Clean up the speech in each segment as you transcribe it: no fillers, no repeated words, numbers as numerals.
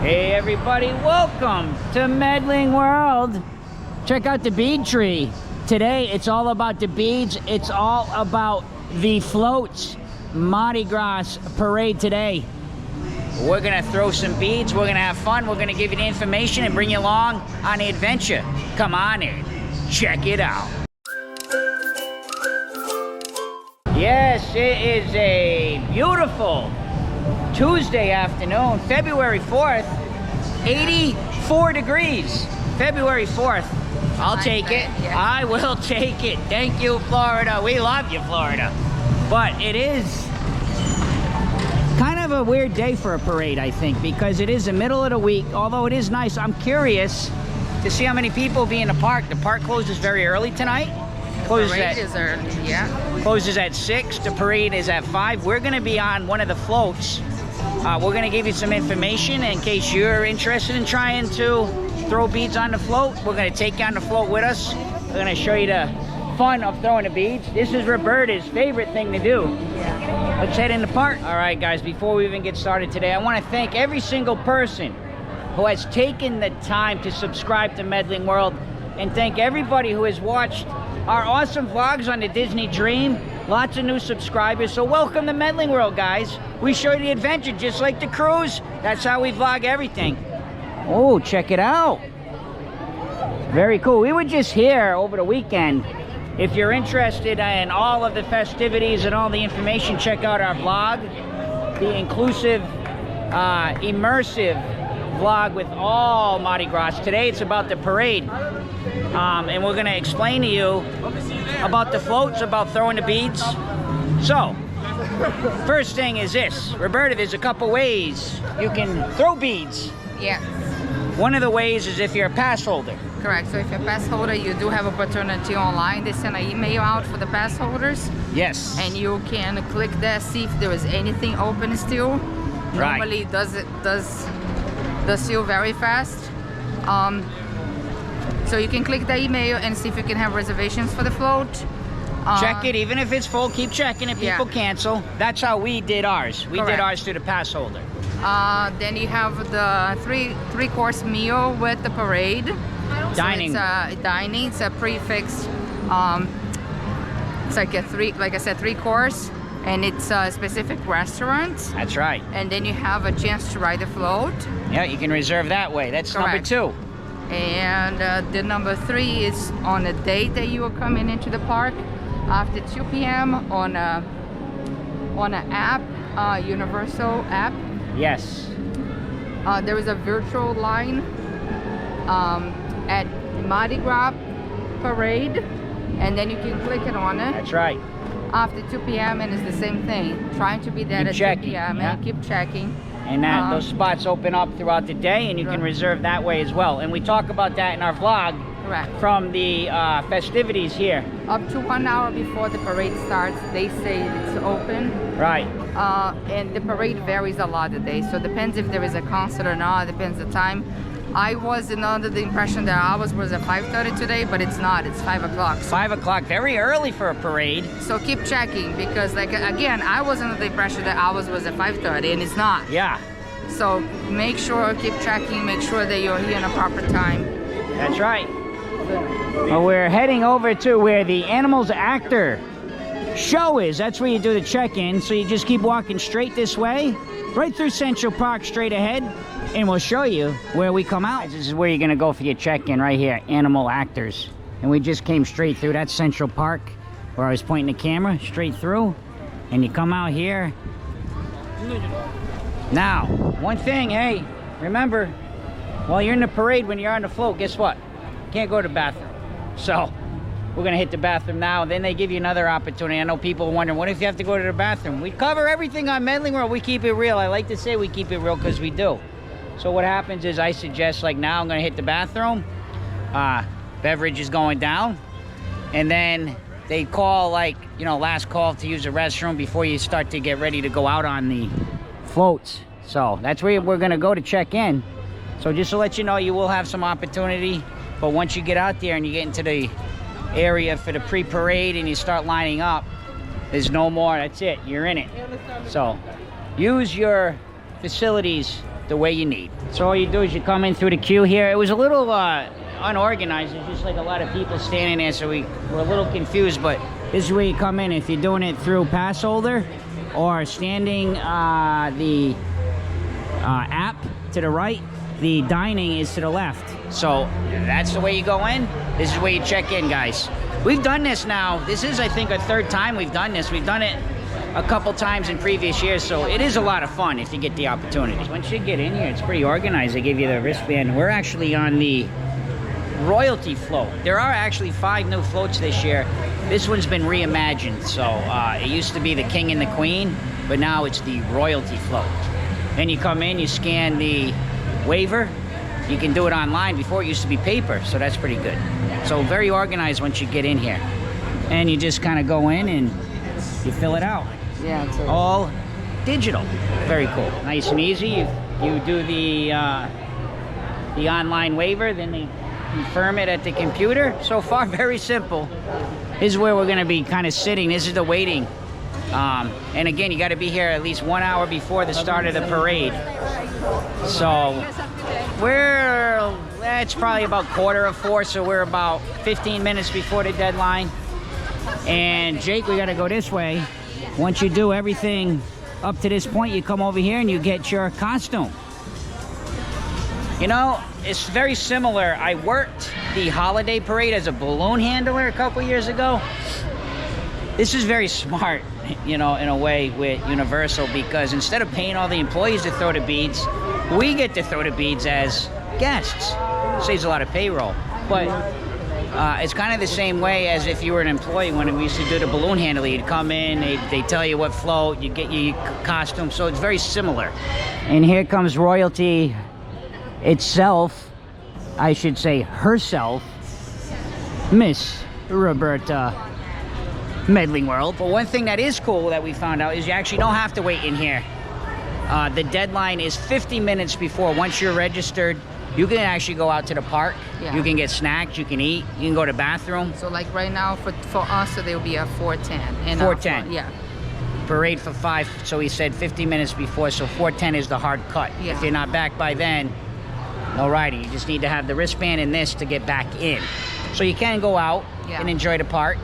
Hey everybody, welcome to Medling World. Check out the bead tree. Today it's all about the beads. It's all about the floats. Mardi Gras parade today. We're gonna throw some beads, we're gonna have fun, we're gonna give you the information and bring you along on the adventure. Come on in, check it out. Yes, it is a beautiful Tuesday afternoon, February 4th, 84 degrees, February 4th. I'll take it. Yeah. I will take it. Thank you, Florida. We love you, Florida. But it is kind of a weird day for a parade, I think, because it is the middle of the week. Although it is nice, I'm curious to see how many people will be in the park. The park closes very early tonight. Closes at 6. The parade is at 5. We're going to be on one of the floats. We're going to give you some information in case you're interested in trying to throw beads on the float. We're going to take you on the float with us. We're going to show you the fun of throwing the beads. This is Roberta's favorite thing to do. Yeah. Let's head in the park. All right, guys, before we even get started today, I want to thank every single person who has taken the time to subscribe to Medling World, and thank everybody who has watched our awesome vlogs on the Disney Dream. Lots of new subscribers, so welcome to Medling World, guys. We show you the adventure just like the cruise. That's how we vlog everything. Oh, check it out. Very cool. We were just here over the weekend. If you're interested in all of the festivities and all the information, check out our vlog. The inclusive, immersive vlog with all Mardi Gras. Today it's about the parade. And we're gonna explain to you about the floats, about throwing the beads. So, first thing is this. Roberta, there's a couple ways you can throw beads. Yeah. One of the ways is if you're a pass holder. Correct. So if you're a pass holder, you do have opportunity online. They send an email out for the pass holders. Yes. And you can click there, see if there is anything open still. Right. Normally it does seal very fast. So you can click the email and see if you can have reservations for the float. Check it, even if it's full, keep checking it. People cancel. That's how we did ours. We did ours through the pass holder. Then you have the three-course meal with the parade. Dining. So it's dining. It's a prefixed. It's like a three-course, and it's a specific restaurant. That's right. And then you have a chance to ride the float. Yeah, you can reserve that way. That's number 2. And the number 3 is on a date that you are coming into the park after 2 p.m. on an app, Universal app. Yes. There is a virtual line at Mardi Gras parade, and then you can click it on it. That's right. After 2 p.m. and it's the same thing. Trying to be there at 2 p.m. and keep checking. And those spots open up throughout the day, and you can reserve that way as well. And we talk about that in our vlog. Correct. From the festivities here. Up to 1 hour before the parade starts, they say it's open. Right. And the parade varies a lot today, so it depends if there is a concert or not. It depends the time. I was under the impression that ours was at 5:30 today, but it's not. It's 5 o'clock. 5 o'clock, very early for a parade. So keep checking, because again, I was under the impression that ours was at 5:30, and it's not. Yeah. So make sure, keep checking, make sure that you're here in a proper time. That's right. Well, we're heading over to where the Animals Actor show is. That's where you do the check-in. So you just keep walking straight this way, right through Central Park, straight ahead, and we'll show you where we come out. This is where you're gonna go for your check-in, right here, Animal Actors. And we just came straight through. That's Central Park, where I was pointing the camera, straight through. And you come out here. Now, one thing, hey, remember, while you're in the parade, when you're on the float, guess what? You can't go to the bathroom. So, we're gonna hit the bathroom now, and then they give you another opportunity. I know people are wondering, what if you have to go to the bathroom? We cover everything on Medling World. We keep it real. I like to say we keep it real because we do. So what happens is I suggest, like now, I'm gonna hit the bathroom. Beverage is going down. And then they call, like, you know, last call to use the restroom before you start to get ready to go out on the floats. So that's where we're gonna go to check in. So just to let you know, you will have some opportunity, but once you get out there and you get into the area for the pre-parade and you start lining up, there's no more. That's it, you're in it. So use your facilities the way you need. So all you do is you come in through the queue here. It was a little unorganized. There's just like a lot of people standing there, so we were a little confused, but this is where you come in if you're doing it through pass holder or standing the app to the right. The dining is to the left. So that's the way you go in. This is where you check in, guys. We've done this now. This is, I think, our third time we've done this. We've done it a couple times in previous years, so it is a lot of fun if you get the opportunity. Once you get in here, it's pretty organized. They give you the wristband. We're actually on the royalty float. There are actually 5 new floats this year. This one's been reimagined. So it used to be the king and the queen, but now it's the royalty float. Then you come in, you scan the waiver. You can do it online. Before it used to be paper, so that's pretty good. So very organized once you get in here. And you just kind of go in and you fill it out. Yeah, it's all digital. Very cool. Nice and easy. You do the online waiver, then they confirm it at the computer. So far, very simple. This is where we're going to be kind of sitting. This is the waiting. And again, you got to be here at least 1 hour before the start of the parade. So it's probably about 3:45, so we're about 15 minutes before the deadline. And Jake, we got to go this way. Once you do everything up to this point, you come over here and you get your costume. You know, it's very similar. I worked the holiday parade as a balloon handler a couple years ago. This is very smart, you know, in a way with Universal, because instead of paying all the employees to throw the beads, we get to throw the beads as guests. Saves a lot of payroll. But it's kind of the same way as if you were an employee when we used to do the balloon handling. You'd come in, they tell you what float, you get your costume, so it's very similar. And here comes royalty itself, I should say herself, Miss Roberta Medling World. But one thing that is cool that we found out is you actually don't have to wait in here. The deadline is 50 minutes before. Once you're registered, you can actually go out to the park. Yeah. You can get snacks, you can eat, you can go to the bathroom. So like right now for us, so there will be a 4:10. And 4:10. Yeah. Parade for 5, so he said 50 minutes before, so 4:10 is the hard cut. Yeah. If you're not back by then, alrighty, you just need to have the wristband and this to get back in. So you can go out and enjoy the park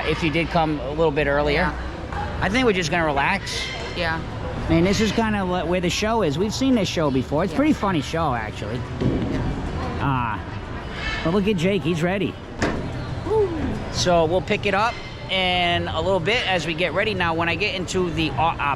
if you did come a little bit earlier. Yeah. I think we're just gonna relax. Yeah. I mean, this is kind of where the show is. We've seen this show before. It's a pretty funny show, actually. But look at Jake, he's ready. Woo. So we'll pick it up in a little bit as we get ready. Now, when I get into the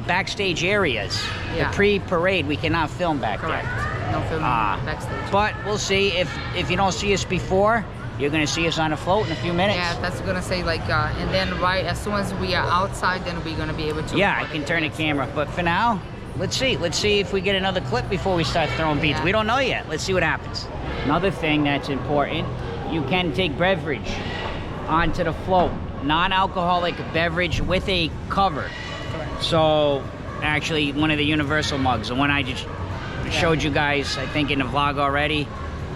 backstage areas, the pre-parade, we cannot film back Correct. there. No filming backstage. But we'll see. If you don't see us before, you're going to see us on a float in a few minutes. Yeah, that's going to say like, and then right as soon as we are outside, then we're going to be able to. Yeah, I can turn the camera. But for now, let's see. Let's see if we get another clip before we start throwing beads. We don't know yet. Let's see what happens. Another thing that's important, you can take beverage onto the float. Non-alcoholic beverage with a cover. Correct. So, actually, one of the Universal mugs, the one I just showed you guys, I think in the vlog already.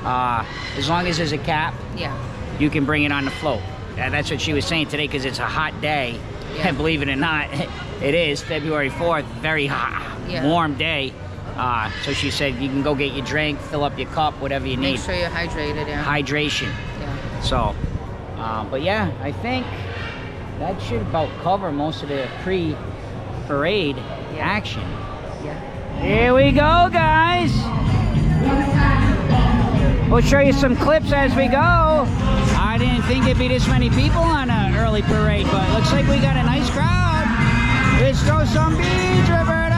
As long as there's a cap, you can bring it on the float. That's what she was saying today, because it's a hot day. Yeah. Believe it or not, it is February 4th, very hot, warm day. So she said you can go get your drink, fill up your cup, whatever you need. Make sure you're hydrated. Yeah. Hydration. Yeah. So, but yeah, I think that should about cover most of the pre-parade action. Yeah. Here we go, guys. We'll show you some clips as we go. I didn't think it'd be this many people on an early parade, but looks like we got a nice crowd. Let's throw some beads, Roberta.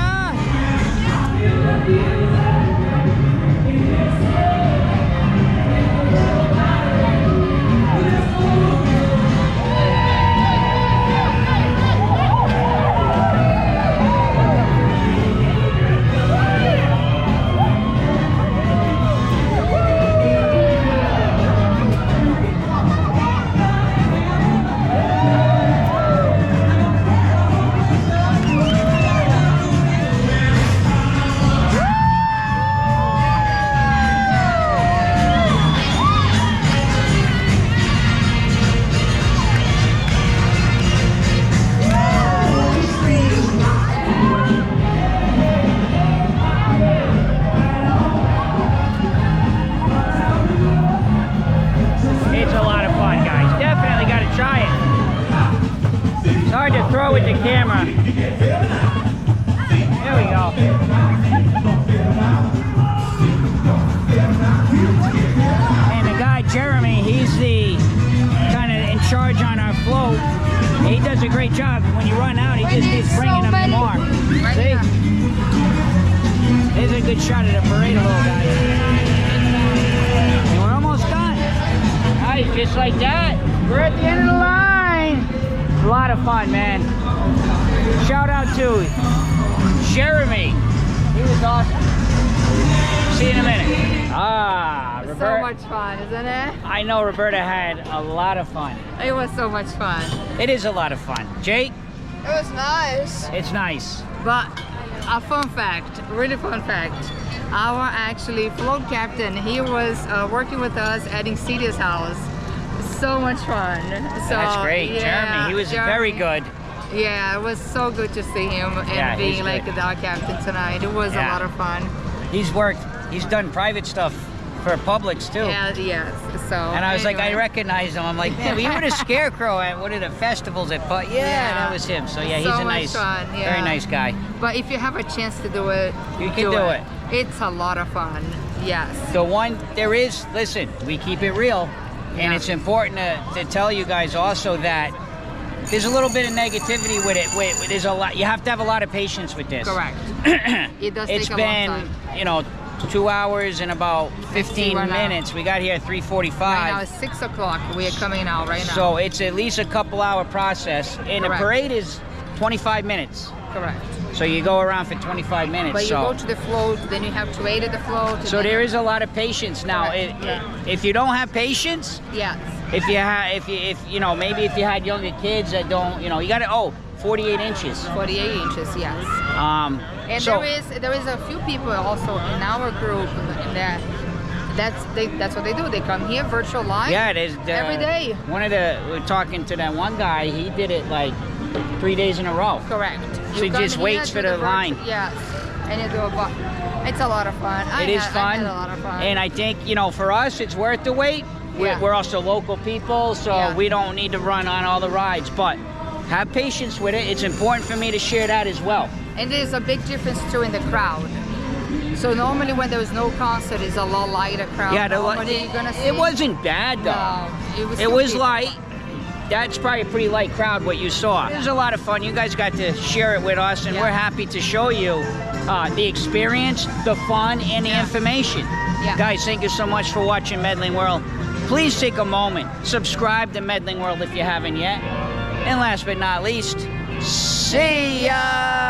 job. When you run out, he just keeps bringing them more. Right. See? Here. There's a good shot of the parade, little guys. And we're almost done. Nice, just like that. We're at the end of the line. A lot of fun, man. Shout out to Jeremy. He was awesome. See you in a minute. Ah, So Roberta. much fun, isn't it? I know Roberta had a lot of fun. It was so much fun. It is a lot of fun. Jake? It was nice. It's nice. But a fun fact, really fun fact. Our actually float captain, he was working with us at Insidious House. So much fun. So, That's great. yeah, Jeremy, he was very good. Yeah, it was so good to see him and Yeah, he's being like good. our captain tonight. It was a Yeah. lot of fun. He's done private stuff for Publix too. Yeah, yes. So. And I was like, I anyway. recognized him. I'm like, man, well, you were the scarecrow at one of the festivals at Put. Yeah, that was him. So yeah, he's So a much nice, fun, yeah. very nice guy. But if you have a chance to do it, You can do it. It's a lot of fun. Yes. The one there is, listen, we keep it real, and Yeah. it's important to tell you guys also that there's a little bit of negativity with it. There's a lot. You have to have a lot of patience with this. Correct. It does It's take a been, long time. 2 hours and about 15 right now. minutes. We got here at 3:45. Right now it's 6 o'clock. We are coming out right now. So it's at least a couple-hour process, and the Correct. parade is 25 minutes. Correct. So you go around for 25 minutes. But you so go to the float, then you have to wait at the float. so there is a lot of patience now. Correct, yeah. If you don't have patience, Yes. if you maybe if you had younger kids that don't, you got to 48 inches. 48 inches, yes. And So there is a few people also in our group that's what they do. They come here virtual live. yeah, it is every day. We're talking to that one guy. He did it like 3 days in a row. Correct. So he come just here, waits do for the line. Yes. And you do a but it's a lot of fun. It is I fun, had a lot of fun. and I think for us it's worth the wait. Yeah. We're also local people, so Yeah. we don't need to run on all the rides. But have patience with it. It's important for me to share that as well. And there's a big difference too in the crowd. So normally when there was no concert, it's a lot lighter crowd. Yeah, Normally you're gonna see. it wasn't bad though. No, It still was people. light. That's probably a pretty light crowd what you saw. It was a lot of fun. You guys got to share it with us, and Yeah. we're happy to show you the experience, the fun, and the information. Yeah. Guys, thank you so much for watching Medling World. Please take a moment, subscribe to Medling World if you haven't yet. And last but not least, see ya!